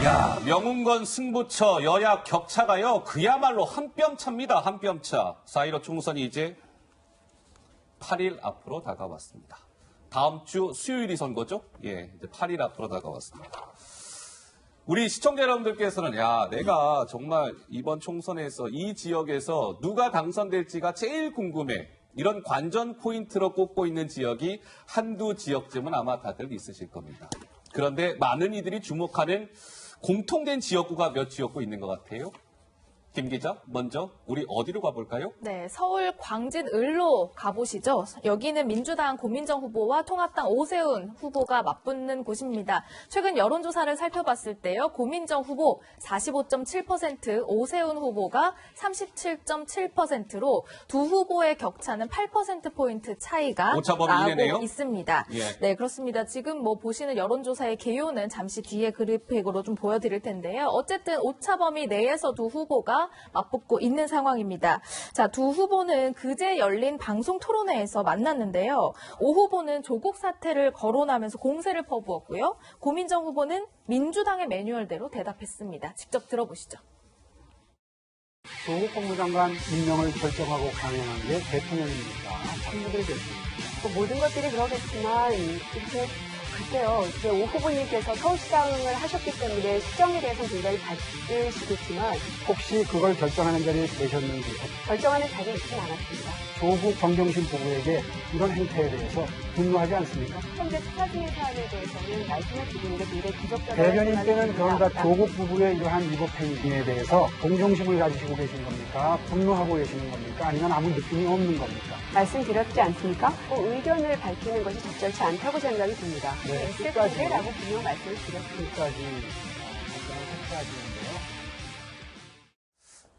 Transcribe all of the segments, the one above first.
야, 명운건 승부처 여야 격차가요. 그야말로 한 뼘 차입니다. 한 뼘 차. 4.15 총선이 이제 8일 앞으로 다가왔습니다. 다음 주 수요일이 선거죠? 예, 이제 8일 앞으로 다가왔습니다. 우리 시청자 여러분들께서는 야, 내가 정말 이번 총선에서 이 지역에서 누가 당선될지가 제일 궁금해. 이런 관전 포인트로 꼽고 있는 지역이 한두 지역쯤은 아마 다들 있으실 겁니다. 그런데 많은 이들이 주목하는 공통된 지역구가 몇 지역구 있는 것 같아요? 김 기자, 먼저 우리 어디로 가볼까요? 네, 서울 광진을로 가보시죠. 여기는 민주당 고민정 후보와 통합당 오세훈 후보가 맞붙는 곳입니다. 최근 여론조사를 살펴봤을 때요. 고민정 후보 45.7%, 오세훈 후보가 37.7%로 두 후보의 격차는 8%포인트 차이가 나고 있습니다. 예. 네, 그렇습니다. 지금 보시는 여론조사의 개요는 잠시 뒤에 그래픽으로 좀 보여드릴 텐데요. 어쨌든 오차범위 내에서 두 후보가 맞붙고 있는 상황입니다. 자, 두 후보는 그제 열린 방송 토론회에서 만났는데요. 오 후보는 조국 사태를 거론하면서 공세를 퍼부었고요. 고민정 후보는 민주당의 매뉴얼대로 대답했습니다. 직접 들어보시죠. 조국 법무장관 임명을 결정하고 강행한 게 대통령입니다. 참모들이 됐습니다. 모든 것들이 그러겠지만 글쎄요. 이제 오 후보님께서 서울시장을 하셨기 때문에 시정에 대해서는 굉장히 바쁘시겠지만 혹시 그걸 결정하는 자리에 계셨는지 결정하는 자리에 있지는 않았습니다. 조국 정경심 부부에게 이런 행태에 대해서 분노하지 않습니까? 현재 수사 중인 사안에 대해서는 말씀을 드리는 게 굉장히 기적적인 대변인 때는 그런가 조국 부부의 이러한 위법 행위에 대해서 동정심을 가지시고 계신 겁니까? 분노하고 계시는 겁니까? 아니면 아무 느낌이 없는 겁니까? 말씀드렸지 않습니까? 의견을 밝히는 것이 적절치 않다고 생각이 듭니다. 네, 끝까지라고 분명 말씀을 드렸습니다. 끝까지인데요.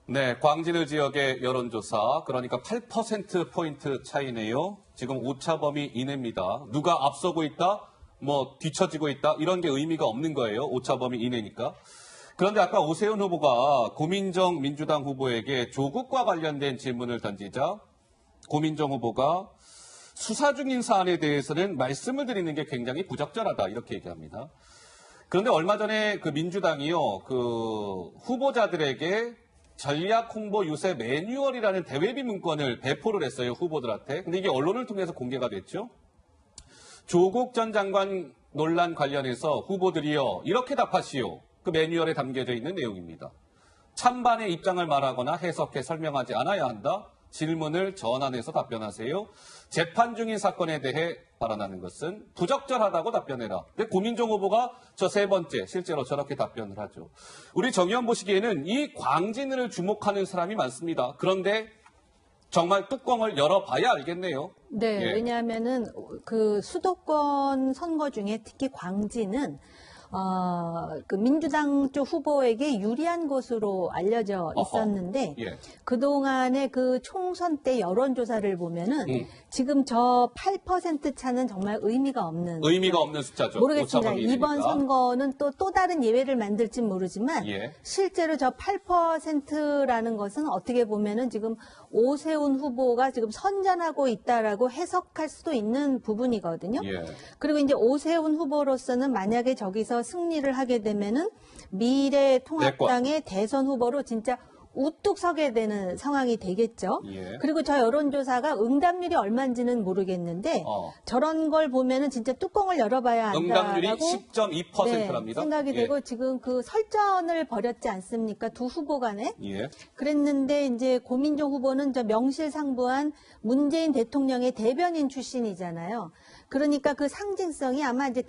네, 광진을 지역의 여론조사, 그러니까 8%포인트 차이네요. 지금 오차범위 이내입니다. 누가 앞서고 있다, 뒤처지고 있다, 이런 게 의미가 없는 거예요. 오차범위 이내니까. 그런데 아까 오세훈 후보가 고민정 민주당 후보에게 조국과 관련된 질문을 던지자 고민정 후보가 수사 중인 사안에 대해서는 말씀을 드리는 게 굉장히 부적절하다, 이렇게 얘기합니다. 그런데 얼마 전에 그 민주당이요, 그 후보자들에게 전략 홍보 유세 매뉴얼이라는 대외비 문건을 배포를 했어요, 후보들한테. 근데 이게 언론을 통해서 공개가 됐죠. 조국 전 장관 논란 관련해서 후보들이요, 이렇게 답하시오. 그 매뉴얼에 담겨져 있는 내용입니다. 찬반의 입장을 말하거나 해석해 설명하지 않아야 한다. 질문을 전환해서 답변하세요. 재판 중인 사건에 대해 발언하는 것은 부적절하다고 답변해라. 근데 고민정 후보가 저 세 번째 실제로 저렇게 답변을 하죠. 우리 정 의원 보시기에는 이 광진을 주목하는 사람이 많습니다. 그런데 정말 뚜껑을 열어봐야 알겠네요. 네, 예. 왜냐하면은 그 수도권 선거 중에 특히 광진은 그 민주당 쪽 후보에게 유리한 것으로 알려져 있었는데 예. 그동안의 그 총선 때 여론조사를 보면은 지금 저 8% 차는 정말 의미가 없는 숫자죠. 모르겠습니다. 이번 선거는 또 다른 예외를 만들진 모르지만 예. 실제로 저 8%라는 것은 어떻게 보면은 지금 오세훈 후보가 지금 선전하고 있다라고 해석할 수도 있는 부분이거든요. 예. 그리고 이제 오세훈 후보로서는 만약에 저기서 승리를 하게 되면은 미래통합당의 대선 후보로 진짜 우뚝 서게 되는 상황이 되겠죠. 예. 그리고 저 여론조사가 응답률이 얼마인지는 모르겠는데 저런 걸 보면은 진짜 뚜껑을 열어봐야 응답률이 한다라고 10.2%랍니다. 생각이 되고 지금 그 설전을 벌였지 않습니까? 두 후보 간에. 예. 그랬는데 이제 고민정 후보는 저 명실상부한 문재인 대통령의 대변인 출신이잖아요. 그러니까 그 상징성이 아마 이제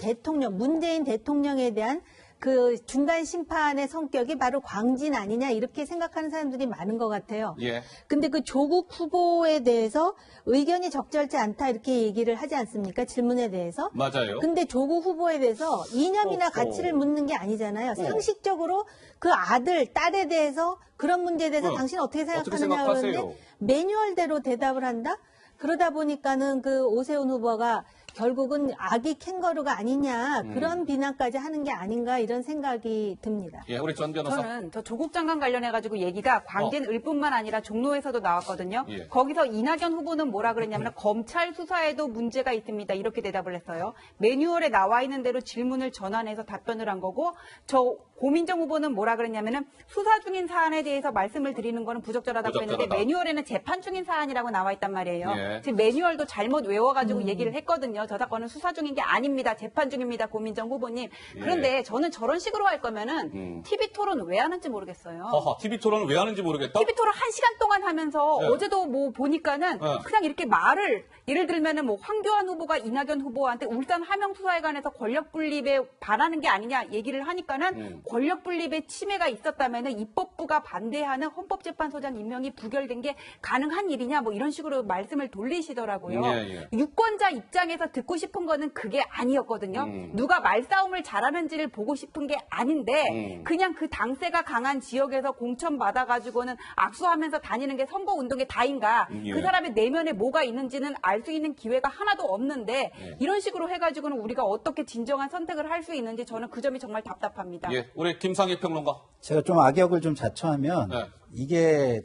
문재인 대통령에 대한 그 중간 심판의 성격이 바로 광진 아니냐 이렇게 생각하는 사람들이 많은 것 같아요. 예. 근데 그 조국 후보에 대해서 의견이 적절치 않다 이렇게 얘기를 하지 않습니까? 질문에 대해서. 맞아요. 근데 조국 후보에 대해서 이념이나 가치를 묻는 게 아니잖아요. 상식적으로 그 아들, 딸에 대해서 그런 문제에 대해서 당신 어떻게 생각하느냐 그러는데 매뉴얼대로 대답을 한다? 그러다 보니까는 그 오세훈 후보가 결국은 아기 캥거루가 아니냐 그런 비난까지 하는 게 아닌가 이런 생각이 듭니다. 예, 우리 전 변호사. 저는 저 조국 장관 관련해가지고 얘기가 광진을뿐만 아니라 종로에서도 나왔거든요. 예. 거기서 이낙연 후보는 뭐라 그랬냐면 검찰 수사에도 문제가 있습니다. 이렇게 대답을 했어요. 매뉴얼에 나와 있는 대로 질문을 전환해서 답변을 한 거고 저 고민정 후보는 뭐라 그랬냐면은 수사 중인 사안에 대해서 말씀을 드리는 거는 부적절하다고 했는데 매뉴얼에는 재판 중인 사안이라고 나와 있단 말이에요. 예. 지금 매뉴얼도 잘못 외워가지고 얘기를 했거든요. 저 사건은 수사 중인 게 아닙니다. 재판 중입니다. 고민정 후보님. 그런데 저는 저런 식으로 할 거면은 TV 토론 왜 하는지 모르겠어요. 허허, TV 토론을 왜 하는지 모르겠다? TV 토론 1시간 동안 하면서 네. 어제도 뭐 보니까는 네. 그냥 이렇게 말을 예를 들면은 뭐 황교안 후보가 이낙연 후보한테 울산 하명수사에 관해서 권력 분립에 반하는 게 아니냐 얘기를 하니까는 권력 분립에 침해가 있었다면은 입법부가 반대하는 헌법재판소장 임명이 부결된 게 가능한 일이냐 뭐 이런 식으로 말씀을 돌리시더라고요. 예. 유권자 입장에서 듣고 싶은 거는 그게 아니었거든요. 누가 말싸움을 잘하는지를 보고 싶은 게 아닌데 그냥 그 당세가 강한 지역에서 공천 받아가지고는 악수하면서 다니는 게 선거 운동의 다인가? 예. 그 사람의 내면에 뭐가 있는지는 알 수 있는 기회가 하나도 없는데 이런 식으로 해가지고는 우리가 어떻게 진정한 선택을 할 수 있는지 저는 그 점이 정말 답답합니다. 예, 우리 김상희 평론가. 제가 좀 악역을 좀 자초하면 네. 이게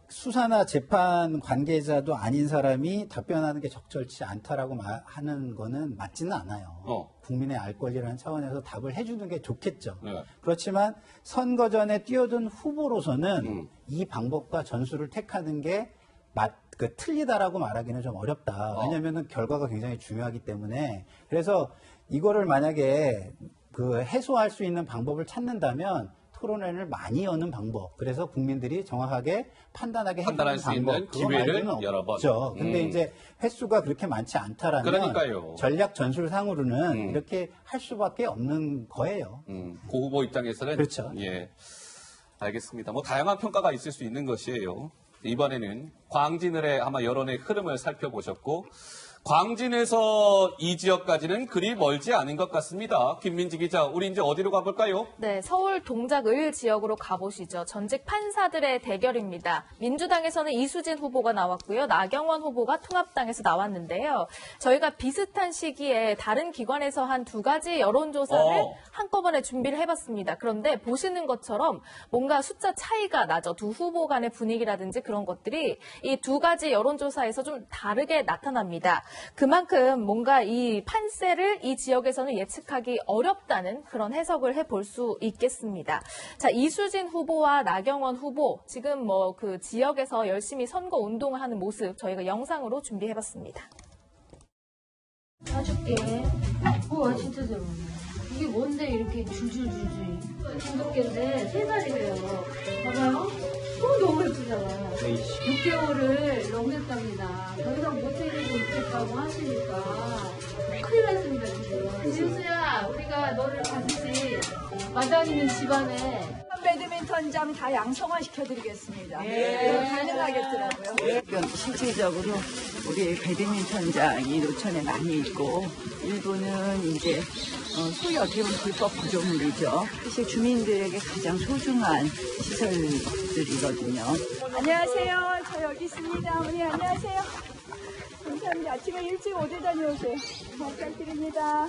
수사나 재판 관계자도 아닌 사람이 답변하는 게 적절치 않다라고 하는 거는 맞지는 않아요. 국민의 알 권리라는 차원에서 답을 해주는 게 좋겠죠. 네. 그렇지만 선거 전에 뛰어든 후보로서는 이 방법과 전술을 택하는 게 틀리다라고 말하기는 좀 어렵다. 왜냐하면 결과가 굉장히 중요하기 때문에. 그래서 이거를 만약에 해소할 수 있는 방법을 찾는다면 토론회를 많이 여는 방법. 그래서 국민들이 정확하게 판단할 해주는 수 있는 방법. 기회를 여러 번. 없죠. 근데 이제 횟수가 그렇게 많지 않다라면 그러니까요. 전략 전술상으로는 이렇게 할 수밖에 없는 거예요. 고 후보 입장에서는 그렇죠. 예, 알겠습니다. 뭐 다양한 평가가 있을 수 있는 것이에요. 이번에는 광진을의 아마 여론의 흐름을 살펴보셨고 광진에서 이 지역까지는 그리 멀지 않은 것 같습니다. 김민지 기자, 우리 이제 어디로 가볼까요? 네, 서울 동작을 지역으로 가보시죠. 전직 판사들의 대결입니다. 민주당에서는 이수진 후보가 나왔고요. 나경원 후보가 통합당에서 나왔는데요. 저희가 비슷한 시기에 다른 기관에서 한 두 가지 여론조사를 한꺼번에 준비를 해봤습니다. 그런데 보시는 것처럼 뭔가 숫자 차이가 나죠. 두 후보 간의 분위기라든지 그런 것들이 이 두 가지 여론조사에서 좀 다르게 나타납니다. 그만큼 뭔가 이 판세를 이 지역에서는 예측하기 어렵다는 그런 해석을 해볼 수 있겠습니다. 자, 이수진 후보와 나경원 후보 지금 뭐 그 지역에서 열심히 선거 운동을 하는 모습 저희가 영상으로 준비해봤습니다. 사줄게. 우와 진짜 잘 어울려. 이게 뭔데 이렇게 줄줄줄줄. 중독계인데 3살이래요. 봐봐요. 너무 예쁘잖아. 6개월을 넘겼답니다. 더 이상 못해내고 있겠다고 하시니까 큰일 났습니다 지금. 지우수야 우리가 너를 반드시 마다니는 집안에 배드민턴장 다 양성화 시켜드리겠습니다. 네. 가능하겠더라고요. 실질적으로 우리 배드민턴장이 노천에 많이 있고 일부는 이제 소위 어떻게 보면 불법 구조물이죠. 사실 주민들에게 가장 소중한 시설들이거든요. 안녕하세요. 저 여기 있습니다. 어머니 안녕하세요. 감사합니다. 아침에 일찍 어디 다녀오세요. 부탁드립니다.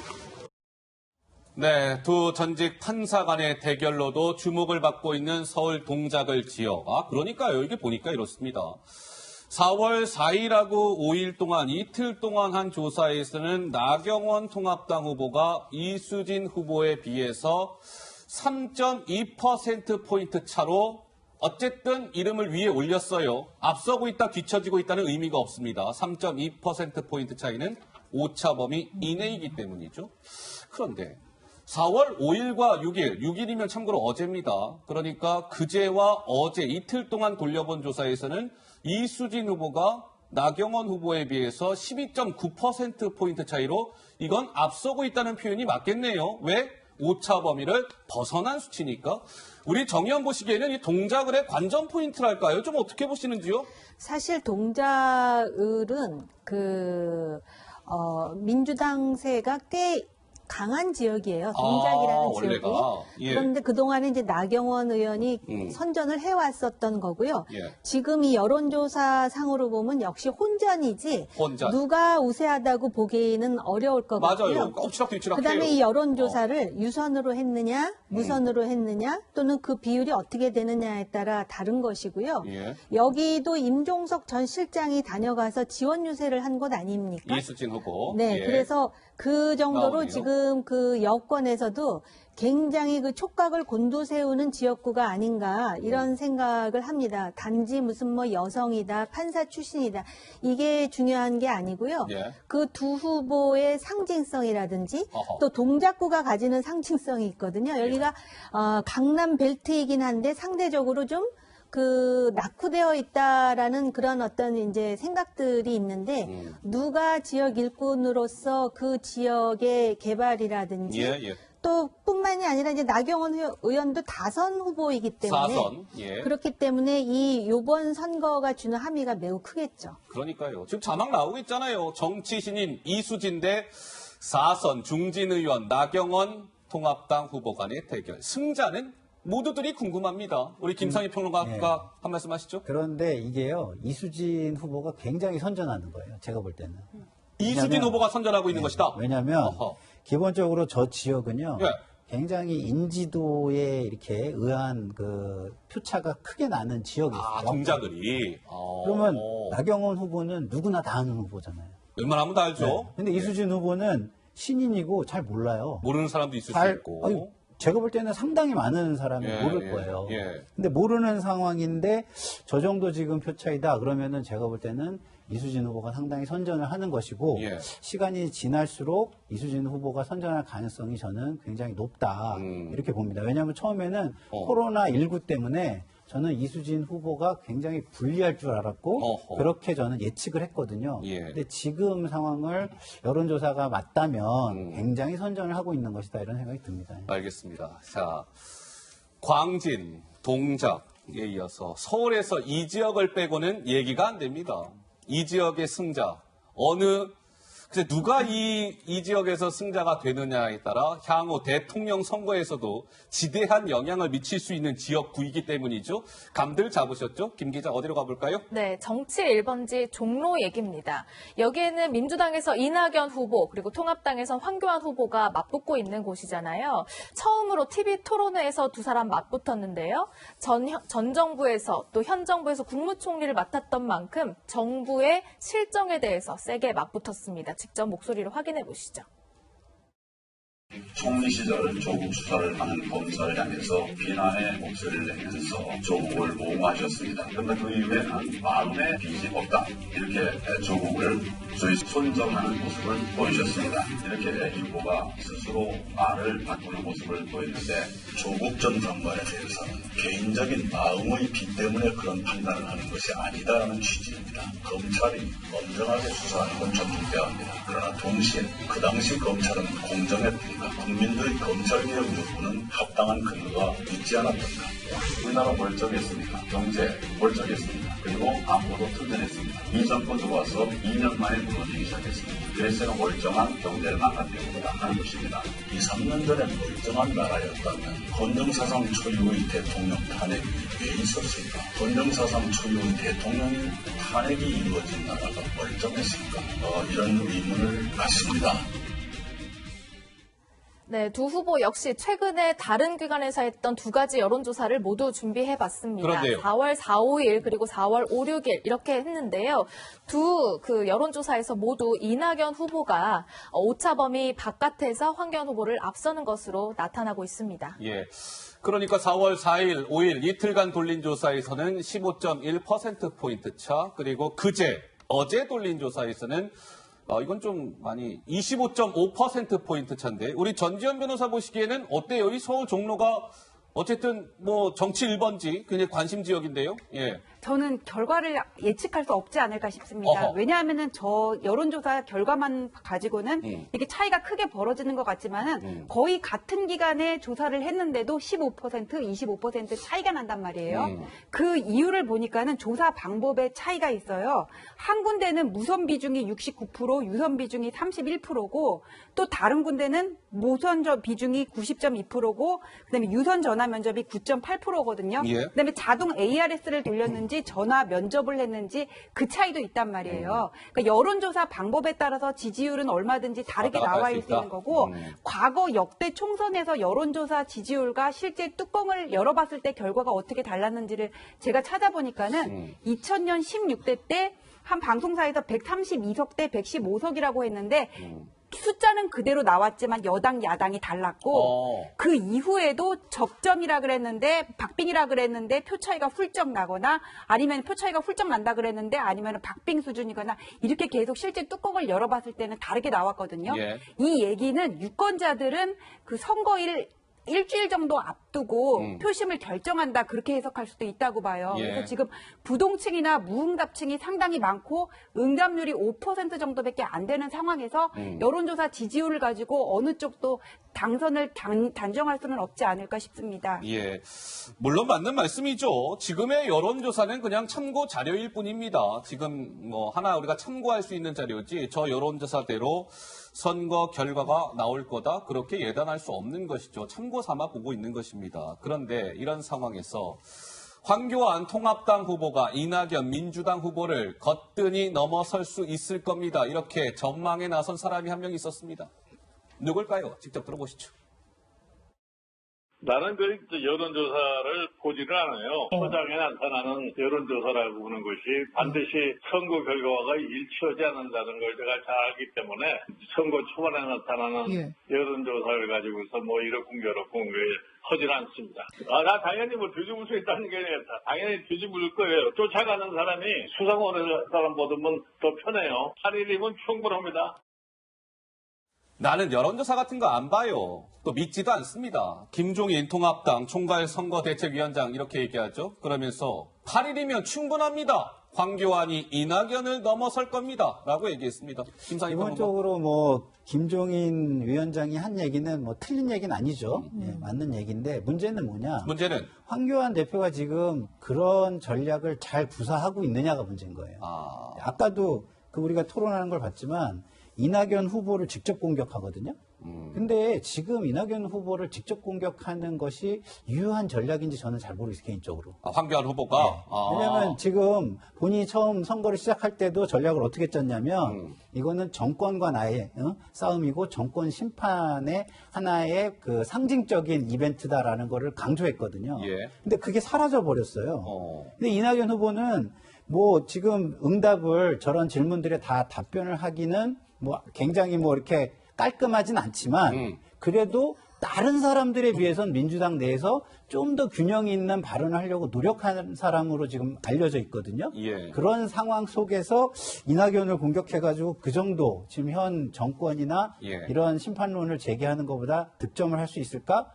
네, 두 전직 판사 간의 대결로도 주목을 받고 있는 서울 동작을 지역. 그러니까요. 이게 보니까 이렇습니다. 4월 4일하고 5일 동안 이틀 동안 한 조사에서는 나경원 통합당 후보가 이수진 후보에 비해서 3.2%포인트 차로 어쨌든 이름을 위에 올렸어요. 앞서고 있다, 뒤처지고 있다는 의미가 없습니다. 3.2%포인트 차이는 오차범위 이내이기 때문이죠. 그런데 4월 5일과 6일, 6일이면 참고로 어제입니다. 그러니까 그제와 어제 이틀 동안 돌려본 조사에서는 이수진 후보가 나경원 후보에 비해서 12.9%포인트 차이로 이건 앞서고 있다는 표현이 맞겠네요. 왜? 오차 범위를 벗어난 수치니까. 우리 정의원 보시기에는 이 동작을의 관전 포인트랄까요? 좀 어떻게 보시는지요? 사실 동작을은 민주당세가 꽤 강한 지역이에요. 동작이라는 지역이. 예. 그런데 그동안에 이제 나경원 의원이 선전을 해왔었던 거고요. 예. 지금 이 여론조사 상으로 보면 역시 혼전이지 혼전. 누가 우세하다고 보기는 어려울 것 같고요. 맞아요. 엎치락뒤치락 그다음에 해요. 이 여론조사를 유선으로 했느냐, 무선으로 했느냐, 또는 그 비율이 어떻게 되느냐에 따라 다른 것이고요. 예. 여기도 임종석 전 실장이 다녀가서 지원 유세를 한 곳 아닙니까? 이수진 후보. 네, 예. 그래서 그 정도로 나오네요. 지금 그 여권에서도 굉장히 그 촉각을 곤두세우는 지역구가 아닌가 이런 생각을 합니다. 단지 무슨 뭐 여성이다, 판사 출신이다 이게 중요한 게 아니고요. 예. 그 두 후보의 상징성이라든지 어허. 또 동작구가 가지는 상징성이 있거든요. 여기가 강남 벨트이긴 한데 상대적으로 좀 그 낙후되어 있다라는 그런 어떤 이제 생각들이 있는데 누가 지역 일꾼으로서 그 지역의 개발이라든지 예. 또 뿐만이 아니라 이제 나경원 의원도 다선 후보이기 때문에 4선. 예. 그렇기 때문에 이 요번 선거가 주는 함의가 매우 크겠죠. 그러니까요. 지금 자막 나오고 있잖아요. 정치 신인 이수진 대 4선 중진 의원 나경원 통합당 후보 간의 대결. 승자는 모두들이 궁금합니다. 우리 김상희 평론가가 한 말씀 하시죠. 그런데 이게요, 이수진 후보가 굉장히 선전하는 거예요. 제가 볼 때는. 이수진 왜냐면- 후보가 선전하고 있는 것이다. 왜냐하면 어허. 기본적으로 저 지역은요, 예. 굉장히 인지도에 이렇게 의한 그 표차가 크게 나는 지역이 있어요. 동작을이. 그러면 나경원 후보는 누구나 다 아는 후보잖아요. 웬만하면 다 알죠. 네. 근데 이수진 후보는 신인이고 잘 몰라요. 모르는 사람도 있을 수 잘, 있고. 아니, 제가 볼 때는 상당히 많은 사람이 예, 모를 예, 거예요. 예. 근데 모르는 상황인데 저 정도 지금 표차이다 그러면은 제가 볼 때는 이수진 후보가 상당히 선전을 하는 것이고 예. 시간이 지날수록 이수진 후보가 선전할 가능성이 저는 굉장히 높다 이렇게 봅니다. 왜냐하면 처음에는 코로나19 때문에 저는 이수진 후보가 굉장히 불리할 줄 알았고 어허. 그렇게 저는 예측을 했거든요. 예. 근데 지금 상황을 여론조사가 맞다면 굉장히 선전을 하고 있는 것이다 이런 생각이 듭니다. 알겠습니다. 자, 광진, 동작에 이어서 서울에서 이 지역을 빼고는 얘기가 안 됩니다. 이 지역의 승자, 글쎄 누가 이 지역에서 승자가 되느냐에 따라 향후 대통령 선거에서도 지대한 영향을 미칠 수 있는 지역구이기 때문이죠. 감들 잡으셨죠? 김 기자 어디로 가볼까요? 네, 정치 1번지 종로 얘기입니다. 여기에는 민주당에서 이낙연 후보 그리고 통합당에서 황교안 후보가 맞붙고 있는 곳이잖아요. 처음으로 TV 토론회에서 두 사람 맞붙었는데요. 전 정부에서 또 현 정부에서 국무총리를 맡았던 만큼 정부의 실정에 대해서 세게 맞붙었습니다. 직접 목소리를 확인해 보시죠. 총리 시절은 조국 수사를 하는 검사를 향해서 비난의 목소리를 내면서 조국을 옹호하셨습니다. 그런데 그 이후에는 마음에 빚이 없다. 이렇게 조국을 저희 손정하는 모습을 보이셨습니다. 이렇게 일부가 스스로 말을 바꾸는 모습을 보였는데 조국 전 장관에 대해서는 개인적인 마음의 빚 때문에 그런 판단을 하는 것이 아니다라는 취지입니다. 검찰이 엄정하게 수사하는 건 존중돼야 합니다. 그러나 동시에 그 당시 검찰은 공정했던가 국민들의 검찰개혁 요구는 합당한 근거가 있지 않았던가 우리나라 멀쩡했습니다. 경제 멀쩡했습니다. 그리고 안보도 튼튼했습니다. 이 정권 들어와서 2년 만에 무너지기 시작했습니다. 그래서 멀쩡한 경제를 망가뜨리고자 하는 것입니다. 2, 3년 전에 멀쩡한 나라였다면 건정사상 초유의 대통령 탄핵이 왜 있었을까? 건정사상 초유의 대통령이 탄핵이 이루어진 나라가 멀쩡했을까? 이런 의문을 갖습니다. 네, 두 후보 역시 최근에 다른 기관에서 했던 두 가지 여론조사를 모두 준비해봤습니다. 그런데요. 4월 4, 5일 그리고 4월 5, 6일 이렇게 했는데요. 두 그 여론조사에서 모두 이낙연 후보가 오차범위 바깥에서 황교안 후보를 앞서는 것으로 나타나고 있습니다. 예. 그러니까 4월 4일, 5일 이틀간 돌린 조사에서는 15.1%포인트 차, 그리고 어제 돌린 조사에서는 이건 좀 많이 25.5%포인트 차인데 우리 전지현 변호사 보시기에는 어때요? 이 서울 종로가 어쨌든 뭐 정치 1번지 굉장히 관심 지역인데요. 예. 저는 결과를 예측할 수 없지 않을까 싶습니다. 어허. 왜냐하면은 저 여론조사 결과만 가지고는 이게 차이가 크게 벌어지는 것 같지만은 거의 같은 기간에 조사를 했는데도 15%, 25% 차이가 난단 말이에요. 그 이유를 보니까는 조사 방법에 차이가 있어요. 한 군데는 무선 비중이 69%, 유선 비중이 31%고 또 다른 군데는 무선 비중이 90.2%고 그다음에 유선 전화 면접이 9.8%거든요. 예. 그다음에 자동 ARS를 돌렸는지 전화 면접을 했는지 그 차이도 있단 말이에요. 그러니까 여론조사 방법에 따라서 지지율은 얼마든지 다르게 왔다 갔다 나와 할수 있을 수 있는 있다? 거고 과거 역대 총선에서 여론조사 지지율과 실제 뚜껑을 열어봤을 때 결과가 어떻게 달랐는지를 제가 찾아보니까는 2000년 16대 때 한 방송사에서 132석 대 115석이라고 했는데 숫자는 그대로 나왔지만 여당 야당이 달랐고 그 이후에도 접점이라 그랬는데 박빙이라 그랬는데 표 차이가 훌쩍 나거나 아니면 표 차이가 훌쩍 난다 그랬는데 아니면 박빙 수준이거나 이렇게 계속 실제 뚜껑을 열어봤을 때는 다르게 나왔거든요. 예. 이 얘기는 유권자들은 그 선거일 일주일 정도 앞두고 표심을 결정한다 그렇게 해석할 수도 있다고 봐요. 예. 그래서 지금 부동층이나 무응답층이 상당히 많고 응답률이 5% 정도밖에 안 되는 상황에서 여론조사 지지율을 가지고 어느 쪽도 당선을 단정할 수는 없지 않을까 싶습니다. 예, 물론 맞는 말씀이죠. 지금의 여론조사는 그냥 참고 자료일 뿐입니다. 지금 뭐 하나 우리가 참고할 수 있는 자료지 저 여론조사대로 선거 결과가 나올 거다 그렇게 예단할 수 없는 것이죠. 참고 삼아 보고 있는 것입니다. 그런데 이런 상황에서 황교안 통합당 후보가 이낙연 민주당 후보를 거뜬히 넘어설 수 있을 겁니다. 이렇게 전망에 나선 사람이 한 명 있었습니다. 누굴까요? 직접 들어보시죠. 나는 그 여론조사를 보지를 않아요. 포장에 나타나는 여론조사라고 보는 것이 반드시 선거 결과가 일치하지 않는다는 걸 제가 잘 알기 때문에 선거 초반에 나타나는 여론조사를 가지고서 뭐 이렇고 저렇고 하진 않습니다. 나 당연히 뭐 뒤집을 수 있다는 게 아니라 당연히 뒤집을 거예요. 쫓아가는 사람이 수상원의 사람보다는 더 편해요. 8일이면 충분합니다. 나는 여론조사 같은 거 안 봐요. 또 믿지도 않습니다. 김종인 통합당 총괄선거대책위원장 이렇게 얘기하죠. 그러면서 8일이면 충분합니다. 황교안이 이낙연을 넘어설 겁니다. 라고 얘기했습니다. 김상희 기본적으로 뭐 김종인 위원장이 한 얘기는 뭐 틀린 얘기는 아니죠. 예, 맞는 얘기인데 문제는 뭐냐. 문제는 황교안 대표가 지금 그런 전략을 잘 구사하고 있느냐가 문제인 거예요. 아까도 그 우리가 토론하는 걸 봤지만 이낙연 후보를 직접 공격하거든요. 근데 지금 이낙연 후보를 직접 공격하는 것이 유효한 전략인지 저는 잘 모르겠어요, 개인적으로. 황교안 후보가? 네. 왜냐하면 지금 본인이 처음 선거를 시작할 때도 전략을 어떻게 짰냐면 이거는 정권과 나의 싸움이고 정권 심판의 하나의 그 상징적인 이벤트다라는 거를 강조했거든요. 예. 근데 그게 사라져 버렸어요. 근데 이낙연 후보는 뭐 지금 응답을 저런 질문들에 다 답변을 하기는 뭐 굉장히 뭐 이렇게 깔끔하진 않지만 그래도 다른 사람들에 비해서는 민주당 내에서 좀 더 균형 있는 발언을 하려고 노력하는 사람으로 지금 알려져 있거든요. 예. 그런 상황 속에서 이낙연을 공격해가지고 그 정도 지금 현 정권이나 이런 심판론을 제기하는 것보다 득점을 할 수 있을까?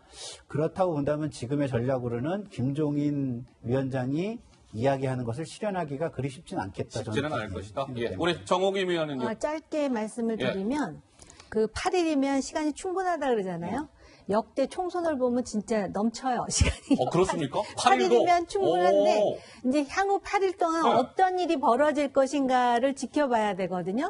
그렇다고 본다면 지금의 전략으로는 김종인 위원장이 이야기하는 것을 실현하기가 그리 쉽진 않겠다. 쉽지는 않을 것이다. 예. 우리 정옥임 위원은요. 짧게 말씀을 드리면 그 8일이면 시간이 충분하다 그러잖아요. 역대 총선을 보면 진짜 넘쳐요, 시간이. 그렇습니까? 8일이면 충분한데 이제 향후 8일 동안 어떤 일이 벌어질 것인가를 지켜봐야 되거든요.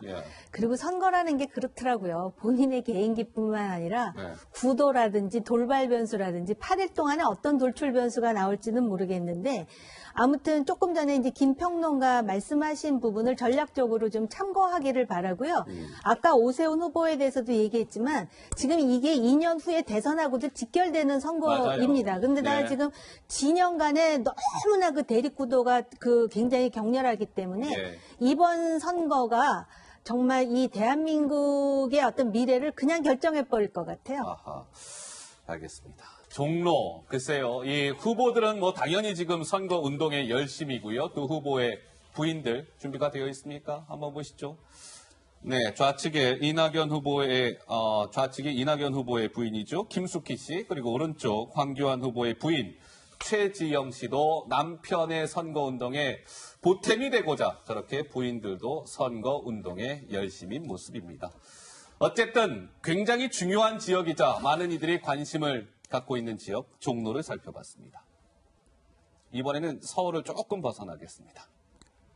그리고 선거라는 게 그렇더라고요. 본인의 개인기뿐만 아니라 구도라든지 돌발 변수라든지 8일 동안에 어떤 돌출 변수가 나올지는 모르겠는데 아무튼 조금 전에 이제 김 평론가 말씀하신 부분을 전략적으로 좀 참고하기를 바라고요. 아까 오세훈 후보에 대해서도 얘기했지만 지금 이게 2년 후에 대선하고도 직결되는 선거입니다. 그런데 나 지금 진영 간에 너무나 그 대립구도가 그 굉장히 격렬하기 때문에 이번 선거가 정말 이 대한민국의 어떤 미래를 그냥 결정해버릴 것 같아요. 아하, 알겠습니다. 종로, 글쎄요. 이 후보들은 뭐 당연히 지금 선거 운동에 열심이고요. 두 후보의 부인들 준비가 되어 있습니까? 한번 보시죠. 네, 좌측이 이낙연 후보의 부인이죠. 김숙희 씨, 그리고 오른쪽 황교안 후보의 부인 최지영 씨도 남편의 선거 운동에 보탬이 되고자 저렇게 부인들도 선거 운동에 열심인 모습입니다. 어쨌든 굉장히 중요한 지역이자 많은 이들이 관심을 갖고 있는 지역 종로를 살펴봤습니다. 이번에는 서울을 조금 벗어나겠습니다.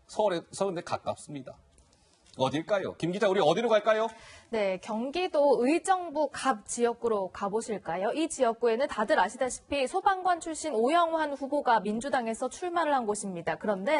서울에 가깝습니다. 어딜까요? 김 기자, 우리 어디로 갈까요? 네, 경기도 의정부 갑 지역구로 가보실까요? 이 지역구에는 다들 아시다시피 소방관 출신 오영환 후보가 민주당에서 출마를 한 곳입니다. 그런데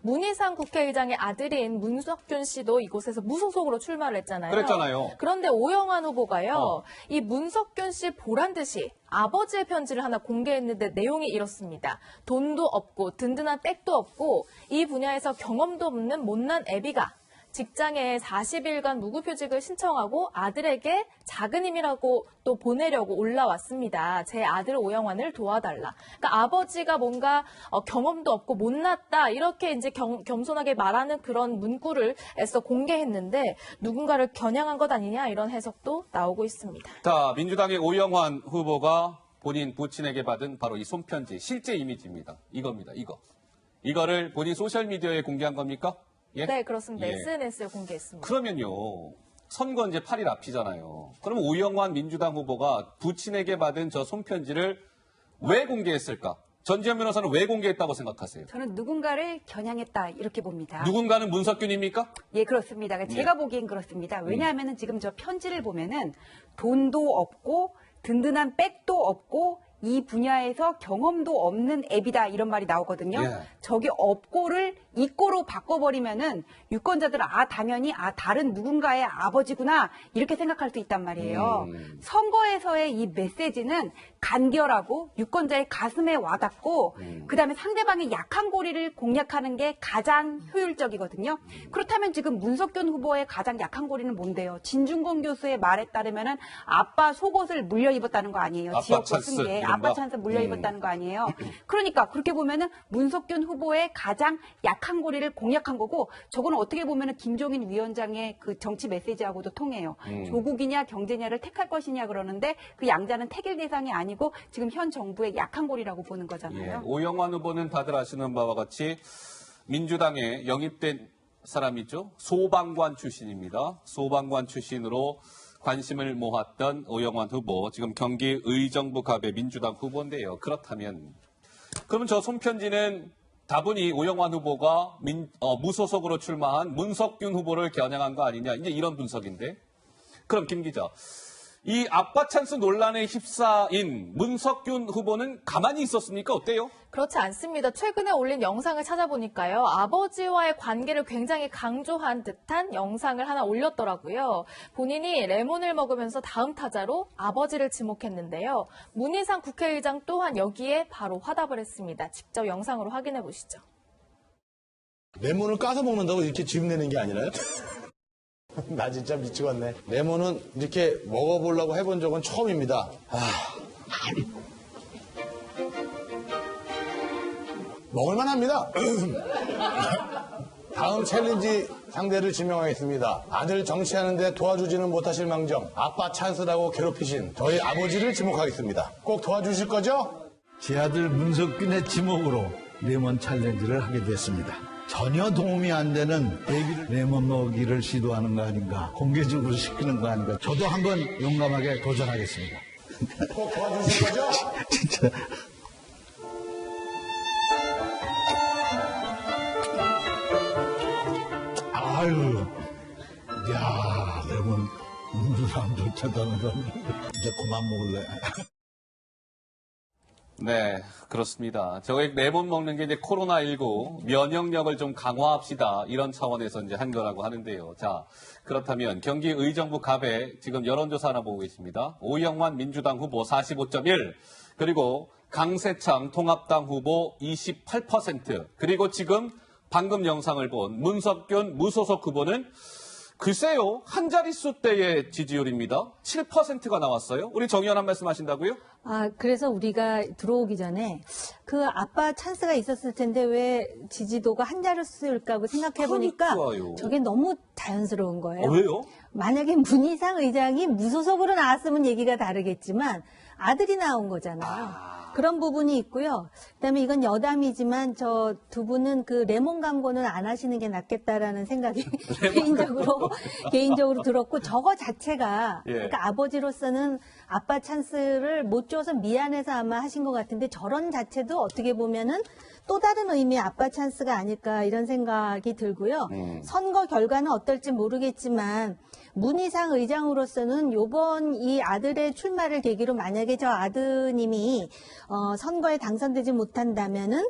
문희상 국회의장의 아들인 문석균 씨도 이곳에서 무소속으로 출마를 했잖아요. 그랬잖아요. 그런데 오영환 후보가요, 이 문석균 씨 보란 듯이 아버지의 편지를 하나 공개했는데 내용이 이렇습니다. 돈도 없고 든든한 백도 없고 이 분야에서 경험도 없는 못난 애비가 직장에 40일간 무급휴직을 신청하고 아들에게 작은 힘이라고 또 보내려고 올라왔습니다. 제 아들 오영환을 도와달라. 그러니까 아버지가 뭔가 경험도 없고 못났다 이렇게 이제 겸손하게 말하는 그런 문구를 애써 공개했는데 누군가를 겨냥한 것 아니냐 이런 해석도 나오고 있습니다. 자, 민주당의 오영환 후보가 본인 부친에게 받은 바로 이 손편지, 실제 이미지입니다. 이겁니다, 이거. 이거를 본인 소셜미디어에 공개한 겁니까? 예? 네, 그렇습니다. 예. SNS에 공개했습니다. 그러면요, 선거 이제 8일 앞이잖아요. 그럼 오영환 민주당 후보가 부친에게 받은 저 손편지를 왜 공개했을까? 전지현 변호사는 왜 공개했다고 생각하세요? 저는 누군가를 겨냥했다 이렇게 봅니다. 누군가는 문석균입니까? 예, 그렇습니다. 제가 보기엔 그렇습니다. 왜냐하면 지금 저 편지를 보면은 돈도 없고 든든한 백도 없고 이 분야에서 경험도 없는 앱이다 이런 말이 나오거든요. 예. 저기 없고를 있고로 바꿔버리면은 유권자들은 당연히 다른 누군가의 아버지구나 이렇게 생각할 수 있단 말이에요. 선거에서의 이 메시지는 간결하고 유권자의 가슴에 와닿고 그다음에 상대방의 약한 고리를 공략하는 게 가장 효율적이거든요. 그렇다면 지금 문석균 후보의 가장 약한 고리는 뭔데요? 진중권 교수의 말에 따르면은 아빠 속옷을 물려 입었다는 거 아니에요? 아빠 지역 찬스, 보승계 이른바? 아빠 찬스 물려 입었다는 거 아니에요? 그러니까 그렇게 보면은 문석균 후보의 가장 약한 고리를 공략한 거고 저거는 어떻게 보면은 김종인 위원장의 그 정치 메시지하고도 통해요. 조국이냐 경제냐를 택할 것이냐 그러는데 그 양자는 택일 대상이 아니고 지금 현 정부의 약한 고리라고 보는 예. 거잖아요. 오영환 후보는 다들 아시는 바와 같이 민주당에 영입된 사람이죠. 소방관 출신입니다. 소방관 출신으로 관심을 모았던 오영환 후보, 지금 경기 의정부 갑의 민주당 후보인데요. 그렇다면 그러면 저 손편지는 다분히 오영환 후보가 무소속으로 출마한 문석균 후보를 겨냥한 거 아니냐, 이제 이런 분석인데, 그럼 김 기자, 이 아빠 찬스 논란에 휩싸인 문석균 후보는 가만히 있었습니까? 어때요? 그렇지 않습니다. 최근에 올린 영상을 찾아보니까요. 아버지와의 관계를 굉장히 강조한 듯한 영상을 하나 올렸더라고요. 본인이 레몬을 먹으면서 다음 타자로 아버지를 지목했는데요. 문희상 국회의장 또한 여기에 바로 화답을 했습니다. 직접 영상으로 확인해 보시죠. 레몬을 까서 먹는다고 이렇게 즙내는 게 아니라요? 나 진짜 미치겠네. 레몬은 이렇게 먹어보려고 해본 적은 처음입니다. 먹을만합니다. 다음 챌린지 상대를 지명하겠습니다. 아들 정치하는데 도와주지는 못하실 망정 아빠 찬스라고 괴롭히신 저희 아버지를 지목하겠습니다. 꼭 도와주실 거죠? 제 아들 문석균의 지목으로 레몬 챌린지를 하게 됐습니다. 전혀 도움이 안 되는 애기를 레몬 먹이를 시도하는 거 아닌가, 공개적으로 시키는 거 아닌가. 저도 한번 용감하게 도전하겠습니다. 꼭 도와주실 거죠? 진짜. 아유, 야, 레몬 먹는 사람조차도 안 하더니 이제 그만 먹을래. 네, 그렇습니다. 저희 레몬 먹는 게 이제 코로나19 면역력을 좀 강화합시다, 이런 차원에서 이제 한 거라고 하는데요. 자, 그렇다면 경기 의정부 갑에 지금 여론조사 하나 보고 있습니다. 오영환 민주당 후보 45.1, 그리고 강세창 통합당 후보 28%, 그리고 지금 방금 영상을 본 문석균 무소속 후보는 글쎄요, 한 자릿수대의 지지율입니다. 7%가 나왔어요. 우리 정의원 한 말씀 하신다고요? 그래서 우리가 들어오기 전에 그 아빠 찬스가 있었을 텐데 왜 지지도가 한 자릿수일까 하고 생각해보니까 그러니까요. 저게 너무 자연스러운 거예요. 왜요? 만약에 문희상 의장이 무소속으로 나왔으면 얘기가 다르겠지만 아들이 나온 거잖아요. 그런 부분이 있고요. 그다음에 이건 여담이지만 저 두 분은 그 레몬 광고는 안 하시는 게 낫겠다라는 생각이 개인적으로 들었고, 저거 자체가 예. 그러니까 아버지로서는 아빠 찬스를 못 줘서 미안해서 아마 하신 것 같은데, 저런 자체도 어떻게 보면은 또 다른 의미의 아빠 찬스가 아닐까 이런 생각이 들고요. 선거 결과는 어떨지 모르겠지만 문희상 의장으로서는 요번 이 아들의 출마를 계기로 만약에 저 아드님이 선거에 당선되지 못한다면은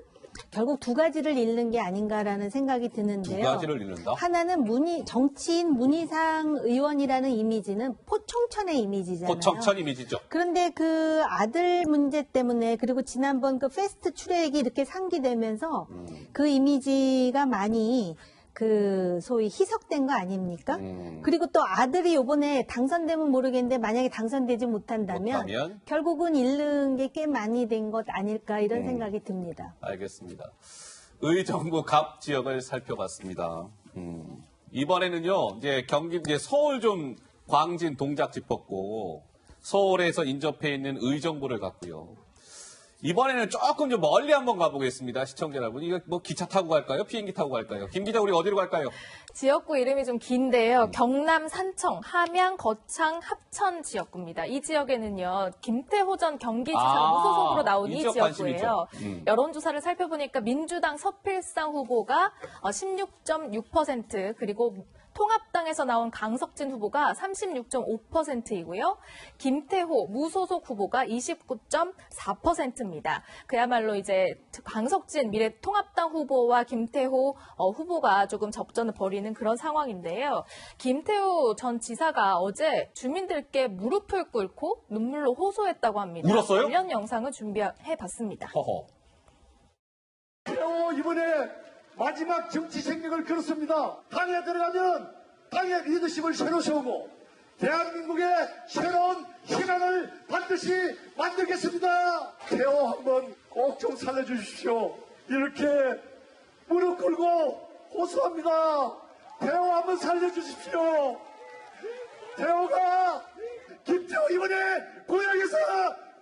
결국 두 가지를 잃는 게 아닌가라는 생각이 드는데요. 두 가지를 잃는다? 하나는 정치인 문희상 의원이라는 이미지는 포청천의 이미지잖아요. 포청천 이미지죠. 그런데 그 아들 문제 때문에, 그리고 지난번 그 패스트 트랙이 이렇게 상기되면서 그 이미지가 많이 그 소위 희석된 거 아닙니까? 그리고 또 아들이 요번에 당선되면 모르겠는데 만약에 당선되지 못한다면 못하면? 결국은 잃는 게 꽤 많이 된 것 아닐까 이런 생각이 듭니다. 알겠습니다. 의정부 갑 지역을 살펴봤습니다. 이번에는요, 이제 경기, 이제 서울 좀 광진 동작 짚었고, 서울에서 인접해 있는 의정부를 갔고요. 이번에는 조금 좀 멀리 한번 가보겠습니다. 시청자 여러분. 이거 뭐 기차 타고 갈까요? 비행기 타고 갈까요? 김 기자, 우리 어디로 갈까요? 지역구 이름이 좀 긴데요. 경남 산청, 함양, 거창, 합천 지역구입니다. 이 지역에는요, 김태호 전 경기지사 무소속으로 나온 이 지역 지역구예요. 여론조사를 살펴보니까 민주당 서필상 후보가 16.6%, 그리고 통합당에서 나온 강석진 후보가 36.5%이고요. 김태호 무소속 후보가 29.4%입니다. 그야말로 이제 강석진 미래통합당 후보와 김태호 후보가 조금 접전을 벌이는 그런 상황인데요. 김태호 전 지사가 어제 주민들께 무릎을 꿇고 눈물로 호소했다고 합니다. 울었어요? 관련 영상을 준비해봤습니다. 태호 이번에 마지막 정치 생명을 걸었습니다. 당에 들어가면 당의 리더십을 새로 세우고 대한민국의 새로운 희망을 반드시 만들겠습니다. 태호 한번 꼭 좀 살려주십시오. 이렇게 무릎 꿇고 호소합니다. 태호 한번 살려주십시오. 태호가 김태호 이번에 고향에서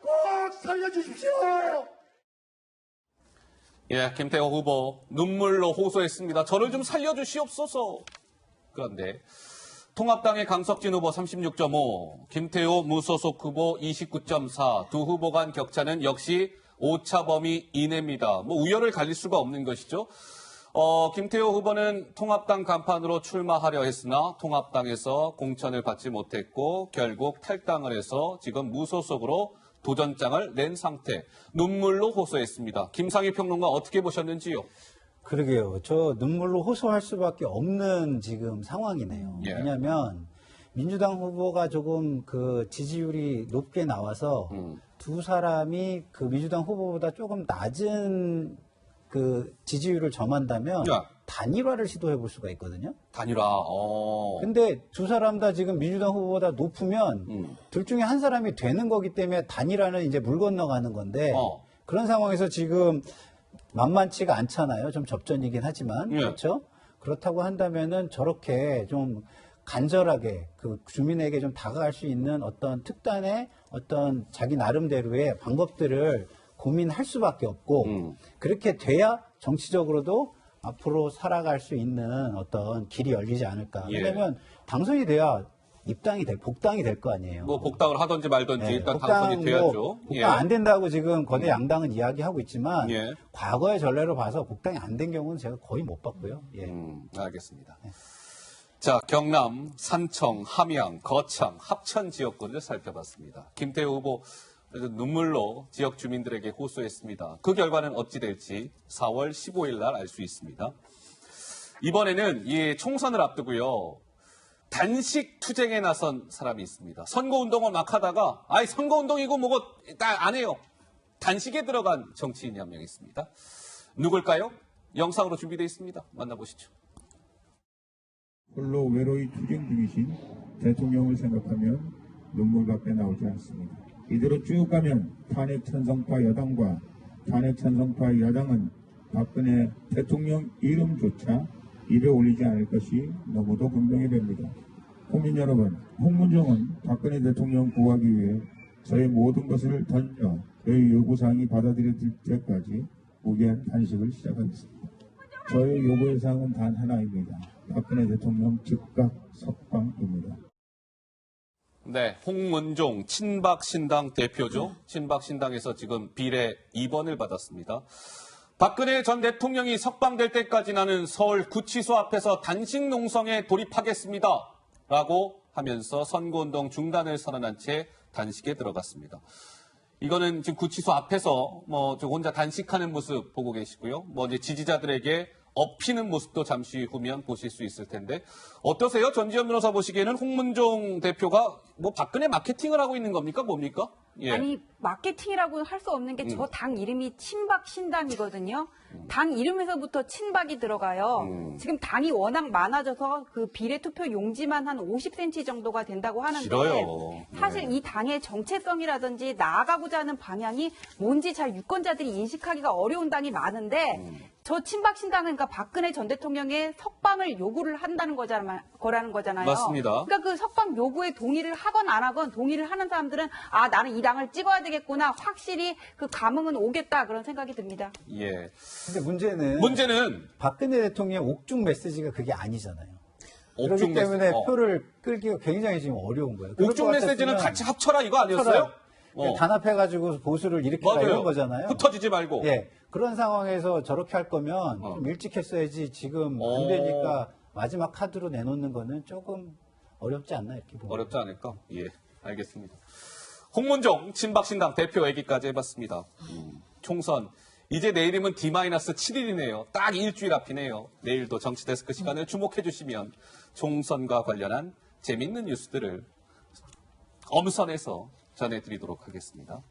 꼭 살려주십시오. 예, 김태호 후보 눈물로 호소했습니다. 저를 좀 살려주시옵소서. 그런데 통합당의 강석진 후보 36.5, 김태호 무소속 후보 29.4, 두 후보 간 격차는 역시 오차 범위 이내입니다. 뭐 우열을 가릴 수가 없는 것이죠. 김태호 후보는 통합당 간판으로 출마하려 했으나 통합당에서 공천을 받지 못했고 결국 탈당을 해서 지금 무소속으로 도전장을 낸 상태. 눈물로 호소했습니다. 김상희 평론가 어떻게 보셨는지요? 그러게요. 저 눈물로 호소할 수밖에 없는 지금 상황이네요. 예. 왜냐하면 민주당 후보가 조금 그 지지율이 높게 나와서 두 사람이 그 민주당 후보보다 조금 낮은 그 지지율을 점한다면 단일화를 시도해 볼 수가 있거든요. 단일화. 근데 두 사람 다 지금 민주당 후보보다 높으면 둘 중에 한 사람이 되는 거기 때문에 단일화는 이제 물 건너가는 건데 그런 상황에서 지금 만만치가 않잖아요. 좀 접전이긴 하지만 그렇죠. 그렇다고 한다면은 저렇게 좀 간절하게 그 주민에게 좀 다가갈 수 있는 어떤 특단의 어떤 자기 나름대로의 방법들을 고민할 수밖에 없고 그렇게 돼야 정치적으로도 앞으로 살아갈 수 있는 어떤 길이 열리지 않을까. 예. 왜냐하면 당선이 돼야 복당이 될 거 아니에요. 뭐 복당을 하든지 말든지 네, 일단 당선이 돼야죠. 복당 안 된다고 지금 거대 양당은 이야기하고 있지만 과거의 전례로 봐서 복당이 안 된 경우는 제가 거의 못 봤고요. 예. 알겠습니다. 자, 경남, 산청, 함양, 거창, 합천 지역구를 살펴봤습니다. 김태호 후보 눈물로 지역 주민들에게 호소했습니다. 그 결과는 어찌 될지 4월 15일 날 알 수 있습니다. 이번에는 이 총선을 앞두고요. 단식 투쟁에 나선 사람이 있습니다. 선거운동을 막 하다가 선거운동이고 뭐고 안 해요. 단식에 들어간 정치인이 한 명 있습니다. 누굴까요? 영상으로 준비되어 있습니다. 만나보시죠. 홀로 외로이 투쟁 중이신 대통령을 생각하면 눈물밖에 나오지 않습니다. 이대로 쭉 가면 탄핵 찬성파 여당과 탄핵 찬성파 야당은 박근혜 대통령 이름조차 입에 올리지 않을 것이 너무도 분명히 됩니다. 국민 여러분, 홍문종은 박근혜 대통령 구하기 위해 저의 모든 것을 던져 저의 요구사항이 받아들여질 때까지 무기한 단식을 시작하겠습니다. 저의 요구의 사항은 단 하나입니다. 박근혜 대통령 즉각 석방입니다. 네, 홍문종 친박신당 대표죠. 친박신당에서 지금 비례 2번을 받았습니다. 박근혜 전 대통령이 석방될 때까지 나는 서울 구치소 앞에서 단식 농성에 돌입하겠습니다. 라고 하면서 선거운동 중단을 선언한 채 단식에 들어갔습니다. 이거는 지금 구치소 앞에서 좀 혼자 단식하는 모습 보고 계시고요. 이제 지지자들에게 업히는 모습도 잠시 후면 보실 수 있을 텐데 어떠세요? 전지현 변호사 보시기에는 홍문종 대표가 박근혜 마케팅을 하고 있는 겁니까? 뭡니까? 예. 아니 마케팅이라고 할 수 없는 게 저 당 이름이 친박신당이거든요. 당 이름에서부터 친박이 들어가요. 지금 당이 워낙 많아져서 그 비례 투표 용지만 한 50cm 정도가 된다고 하는데 싫어요. 사실 이 당의 정체성이라든지 나아가고자 하는 방향이 뭔지 잘 유권자들이 인식하기가 어려운 당이 많은데 저 친박 신당은 그러니까 박근혜 전 대통령의 석방을 요구를 한다는 거라는 거잖아요. 맞습니다. 그러니까 그 석방 요구에 동의를 하건 안 하건 동의를 하는 사람들은 아 나는 이 당을 찍어야 되겠구나 확실히 그 감흥은 오겠다 그런 생각이 듭니다. 예. 근데 문제는 박근혜 대통령의 옥중 메시지가 그게 아니잖아요. 그렇기 때문에 표를 끌기가 굉장히 지금 어려운 거예요. 옥중 메시지는 같이 합쳐라 이거 아니었어요? 단합해가지고 보수를 일으키라 이런 거잖아요. 흩어지지 말고. 예. 그런 상황에서 저렇게 할 거면 좀 일찍 했어야지 지금 안 되니까 마지막 카드로 내놓는 거는 조금 어렵지 않나 이렇게 보면. 어렵지 않을까? 예, 알겠습니다. 홍문종 친박신당 대표 얘기까지 해봤습니다. 총선 이제 내일이면 D-7일이네요. 딱 일주일 앞이네요. 내일도 정치데스크 시간을 주목해 주시면 총선과 관련한 재밌는 뉴스들을 엄선해서 전해드리도록 하겠습니다.